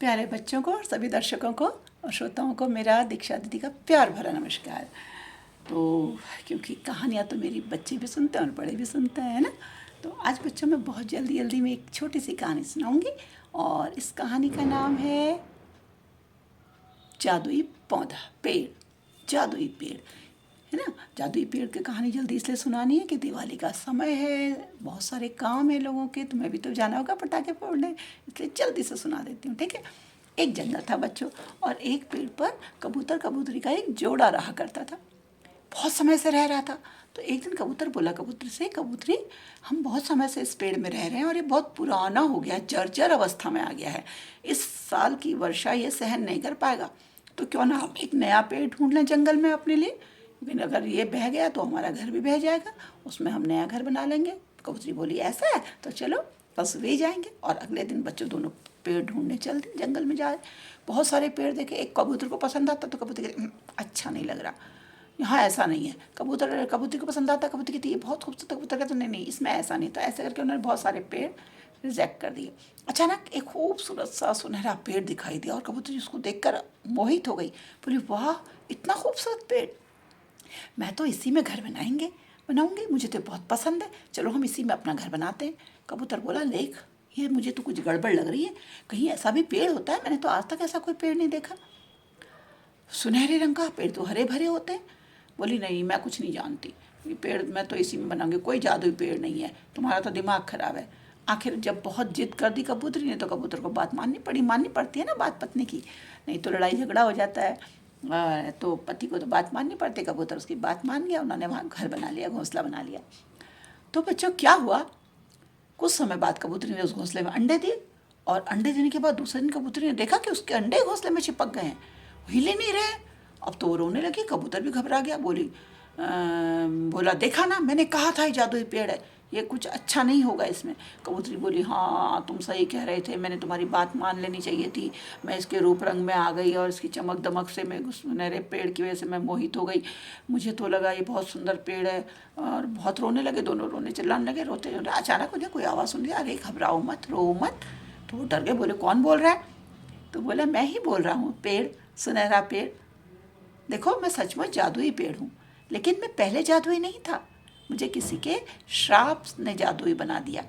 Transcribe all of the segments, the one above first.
प्यारे बच्चों को और सभी दर्शकों को और श्रोताओं को मेरा दीक्षा दीदी का प्यार भरा नमस्कार। तो क्योंकि कहानियाँ तो मेरी बच्चे भी सुनते हैं और बड़े भी सुनते हैं, है ना। तो आज बच्चों में बहुत जल्दी जल्दी में एक छोटी सी कहानी सुनाऊंगी और इस कहानी का नाम है जादुई पौधा पेड़। जादुई पेड़, है ना। जादुई पेड़ की कहानी जल्दी इसलिए सुनानी है कि दिवाली का समय है, बहुत सारे काम है लोगों के, तुम्हें भी तो जाना होगा पटाखे फोड़ने, इसलिए जल्दी से सुना देती हूँ, ठीक है। एक जंगल था बच्चों, और एक पेड़ पर कबूतर कबूतरी का एक जोड़ा रहा करता था। बहुत समय से रह रहा था। तो एक दिन कबूतर बोला कबूतरी से, कबूतरी हम बहुत समय से इस पेड़ में रह रहे हैं और ये बहुत पुराना हो गया, जर्जर अवस्था में आ गया है, इस साल की वर्षा ये सहन नहीं कर पाएगा, तो क्यों ना हम एक नया पेड़ ढूंढ लें जंगल में अपने लिए, लेकिन अगर ये बह गया तो हमारा घर भी बह जाएगा, उसमें हम नया घर बना लेंगे। कबूतरी बोली ऐसा है तो चलो, बस वे जाएंगे। और अगले दिन बच्चों दोनों पेड़ ढूंढने चल दिए, जंगल में जाए। बहुत सारे पेड़ देखे, एक कबूतर को पसंद आता तो कबूतर अच्छा नहीं लग रहा, यहाँ ऐसा नहीं है। कबूतरी को पसंद आता, कबूतरी कहती ये बहुत खूबसूरत, कबूतर कहता नहीं नहीं इसमें ऐसा नहीं, तो ऐसे करके उन्होंने बहुत सारे पेड़ रिजेक्ट कर दिए। अचानक एक खूबसूरत सा सुनहरा पेड़ दिखाई दिया और कबूतरी उसको देखकर मोहित हो गई। बोली वाह, इतना खूबसूरत पेड़, मैं तो इसी में घर बनाऊंगी, मुझे तो बहुत पसंद है, चलो हम इसी में अपना घर बनाते हैं। कबूतर बोला देख, ये मुझे तो कुछ गड़बड़ लग रही है, कहीं ऐसा भी पेड़ होता है, मैंने तो आज तक ऐसा कोई पेड़ नहीं देखा। सुनहरे रंग का पेड़ तो हरे भरे होते हैं। बोली नहीं, मैं कुछ नहीं जानती, ये पेड़ मैं तो इसी में बनाऊंगी, कोई जादुई पेड़ नहीं है, तुम्हारा तो दिमाग खराब है। आखिर जब बहुत जिद कर दी कबूतरी ने तो कबूतर को बात माननी पड़ती है ना, बात पत्नी की, नहीं तो लड़ाई झगड़ा हो जाता है। तो पति को तो बात माननी पड़ती। कबूतर उसकी बात मान गया, उन्होंने वहाँ घर बना लिया, घोंसला बना लिया। तो बच्चों क्या हुआ, कुछ समय बाद कबूतरी ने उस घोंसले में अंडे दिए, और अंडे देने के बाद दूसरे दिन कबूतरी ने देखा कि उसके अंडे घोंसले में चिपक गए हैं, हिले नहीं रहे। अब तो वो रोने लगी, कबूतर भी घबरा गया। बोला देखा ना, मैंने कहा था ये जादुई पेड़ है, ये कुछ अच्छा नहीं होगा इसमें। कबूतरी बोली हाँ तुम सही कह रहे थे, मैंने तुम्हारी बात मान लेनी चाहिए थी, मैं इसके रूप रंग में आ गई और इसकी चमक दमक से मैं उस सुनहरे पेड़ की वजह से मैं मोहित हो गई, मुझे तो लगा ये बहुत सुंदर पेड़ है। और बहुत रोने लगे, दोनों रोने चिल्लाने लगे, रोते रोते अचानक उन्हें कोई आवाज़ सुन लिया, अरे घबराओ मत, रो मत। तो वो डर गए, बोले कौन बोल रहा है। तो बोला मैं ही बोल रहा हूँ, पेड़, सुनहरा पेड़, देखो मैं सचमुच जादुई पेड़ हूँ, लेकिन मैं पहले जादुई नहीं था, मुझे किसी के श्राप ने जादुई बना दिया।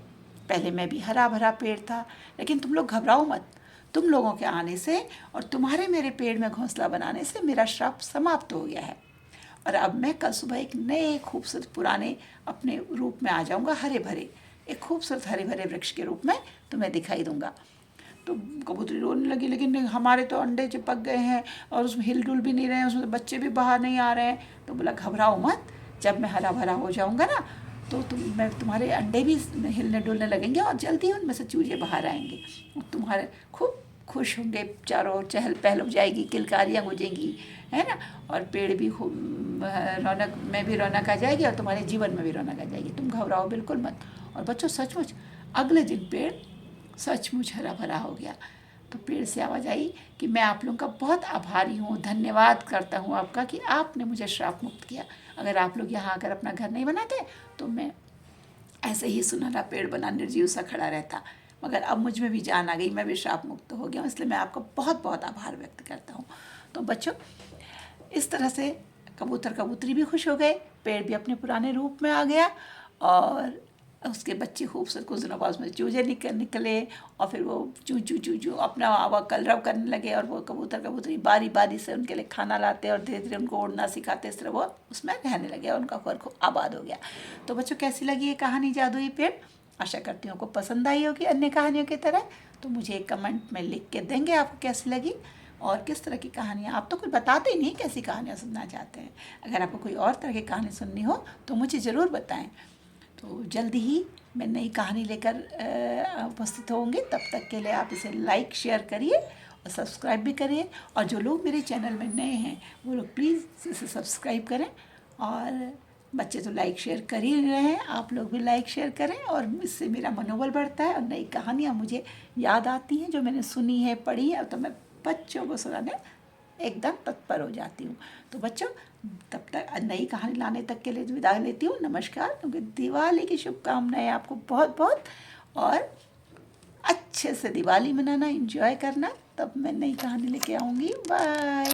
पहले मैं भी हरा भरा पेड़ था, लेकिन तुम लोग घबराओ मत, तुम लोगों के आने से और तुम्हारे मेरे पेड़ में घोंसला बनाने से मेरा श्राप समाप्त हो गया है, और अब मैं कल सुबह एक नए खूबसूरत पुराने अपने रूप में आ जाऊंगा, हरे भरे, एक खूबसूरत हरे भरे वृक्ष के रूप में तुम्हें दिखाई दूंगा। तो कबूतरी रोने लगी, लेकिन हमारे तो अंडे चिपक गए हैं और उसमें हिलडुल भी नहीं रहे हैं, उसमें बच्चे भी बाहर नहीं आ रहे हैं। तो बोला घबराओ मत, जब मैं हरा भरा हो जाऊंगा ना तो मैं तुम्हारे अंडे भी हिलने डुलने लगेंगे और जल्दी उनमें से चूजे बाहर आएंगे, और तुम्हारे खूब खुश होंगे, चारों ओर चहल पहल हो जाएगी, किलकारियाँ गूंजेंगी, है ना, और पेड़ भी खूब रौनक में भी रौनक आ जाएगी और तुम्हारे जीवन में भी रौनक आ जाएगी, तुम घबराओ बिल्कुल मत। और बच्चों सचमुच अगले दिन पेड़ सचमुच हरा भरा हो गया। तो पेड़ से आवाज़ आई कि मैं आप लोगों का बहुत आभारी हूँ, धन्यवाद करता हूँ आपका कि आपने मुझे श्राप मुक्त किया, अगर आप लोग यहाँ आकर अपना घर नहीं बनाते तो मैं ऐसे ही सुनहरा पेड़ बना निर्जीव सा खड़ा रहता, मगर अब मुझ में भी जान आ गई, मैं भी श्राप मुक्त हो गया हूँ, इसलिए मैं आपका बहुत बहुत आभार व्यक्त करता हूँ। तो बच्चों इस तरह से कबूतर कबूतरी भी खुश हो गए, पेड़ भी अपने पुराने रूप में आ गया, और उसके बच्चे खूबसूरत कुछ दिनों बाद उसमें चूजे निकले, और फिर वो चू चू चू चू अपना आवा कलरव करने लगे, और वो कबूतर कबूतरी बारी बारी से उनके लिए खाना लाते और धीरे धीरे उनको उड़ना सिखाते, इस तरह वो उसमें रहने लगे और उनका घर खूब आबाद हो गया। तो बच्चों कैसी लगी ये कहानी जादुई पेड़, आशा करती हूँ आपको पसंद आई होगी अन्य कहानियों की तरह। तो मुझे एक कमेंट में लिख के देंगे आपको कैसी लगी और किस तरह की कहानियाँ, आप तो कुछ बताते ही नहीं कैसी कहानियाँ सुनना चाहते हैं। अगर आपको कोई और तरह की कहानी सुननी हो तो मुझे ज़रूर बताएं। तो जल्दी ही मैं नई कहानी लेकर उपस्थित होंगे, तब तक के लिए आप इसे लाइक शेयर करिए और सब्सक्राइब भी करिए, और जो लोग मेरे चैनल में नए हैं वो लोग प्लीज़ इसे सब्सक्राइब करें, और बच्चे तो लाइक शेयर कर ही रहे हैं, आप लोग भी लाइक शेयर करें, और इससे मेरा मनोबल बढ़ता है और नई कहानियाँ मुझे याद आती हैं जो मैंने सुनी है, पढ़ी है, तो मैं बच्चों को सुनाने एकदम तत्पर हो जाती हूँ। तो बच्चों तब तक नई कहानी लाने तक के लिए विदा लेती हूँ, नमस्कार, क्योंकि दिवाली की शुभकामनाएं आपको बहुत बहुत, और अच्छा अच्छे से दिवाली मनाना, एंजॉय करना। तब मैं नई कहानी लेके आऊँगी। बाय।